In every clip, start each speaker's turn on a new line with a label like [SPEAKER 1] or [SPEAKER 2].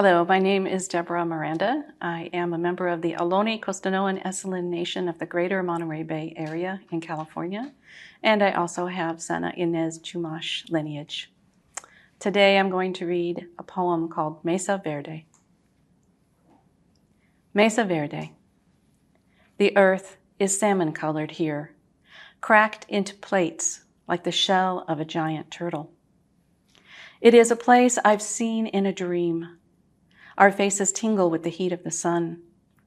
[SPEAKER 1] Hello, my name is Deborah Miranda. I am a member of the Ohlone, Costanoan, Esselen Nation of the Greater Monterey Bay Area in California, and I also have Sana Inez Chumash lineage. Today I'm going to read a poem called Mesa Verde. Mesa Verde. The earth is salmon-colored here, cracked into plates like the shell of a giant turtle. It is a place I've seen in a dream. Our faces tingle with the heat of the sun,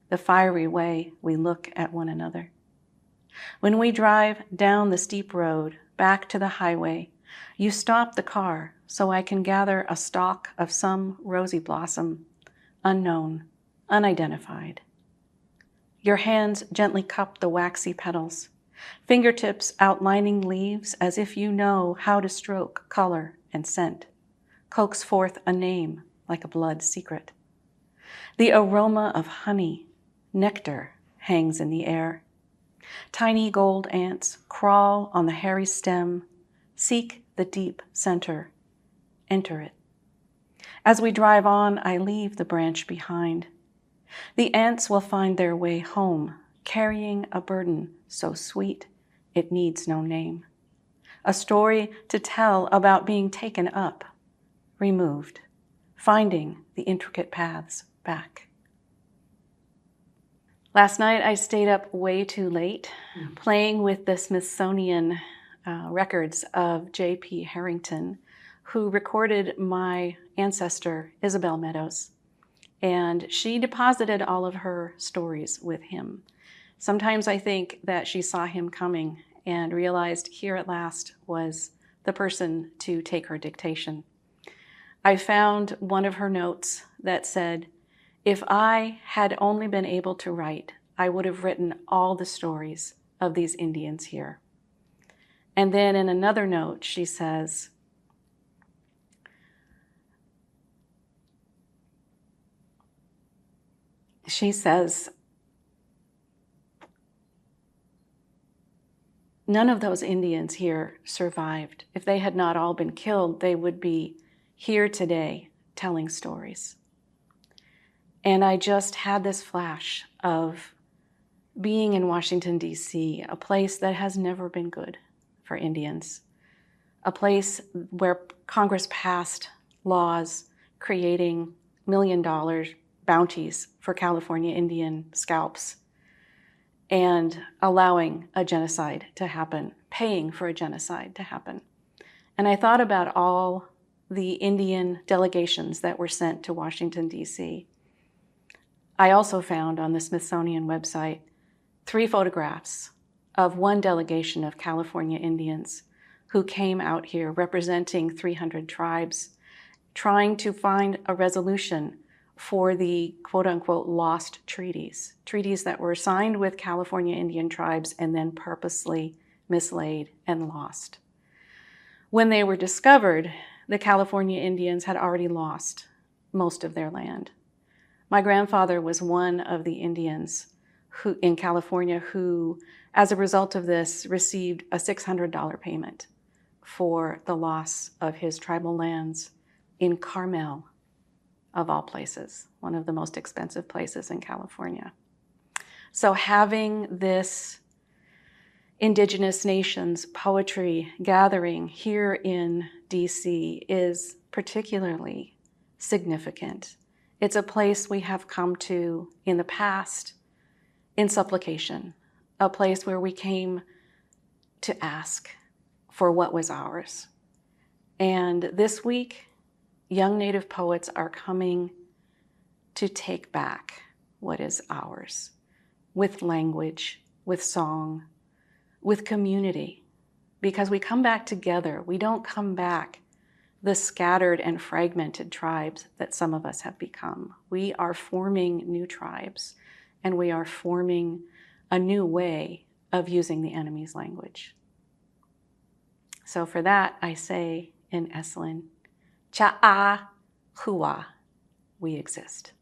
[SPEAKER 1] the fiery way we look at one another. When we drive down the steep road back to the highway, you stop the car so I can gather a stalk of some rosy blossom, unknown, unidentified. Your hands gently cup the waxy petals, fingertips outlining leaves as if you know how to stroke color and scent, coax forth a name like a blood secret. The aroma of honey, nectar, hangs in the air. Tiny gold ants crawl on the hairy stem, seek the deep center, enter it. As we drive on, I leave the branch behind. The ants will find their way home, carrying a burden so sweet it needs no name. A story to tell about being taken up, removed, finding the intricate paths back. Last night I stayed up way too late playing with the Smithsonian records of J.P. Harrington, who recorded my ancestor, Isabel Meadows, and she deposited all of her stories with him. Sometimes I think that she saw him coming and realized here at last was the person to take her dictation. I found one of her notes that said, "If I had only been able to write, I would have written all the stories of these Indians here." And then in another note, she says, none of those Indians here survived. If they had not all been killed, they would be here today telling stories. And I just had this flash of being in Washington, D.C., a place that has never been good for Indians, a place where Congress passed laws creating $1 million bounties for California Indian scalps and allowing a genocide to happen, paying for a genocide to happen. And I thought about all the Indian delegations that were sent to Washington, D.C. I also found on the Smithsonian website 3 photographs of one delegation of California Indians who came out here representing 300 tribes, trying to find a resolution for the quote-unquote lost treaties, treaties that were signed with California Indian tribes and then purposely mislaid and lost. When they were discovered, the California Indians had already lost most of their land. My grandfather was one of the Indians in California who, as a result of this, received a $600 payment for the loss of his tribal lands in Carmel, of all places, one of the most expensive places in California. So having this Indigenous nations poetry gathering here in DC is particularly significant. It's a place we have come to in the past in supplication, a place where we came to ask for what was ours. And this week, young Native poets are coming to take back what is ours with language, with song, with community, because we come back together. We don't come back the scattered and fragmented tribes that some of us have become. We are forming new tribes, and we are forming a new way of using the enemy's language. So for that, I say in Esselen, Cha'a Hua, we exist.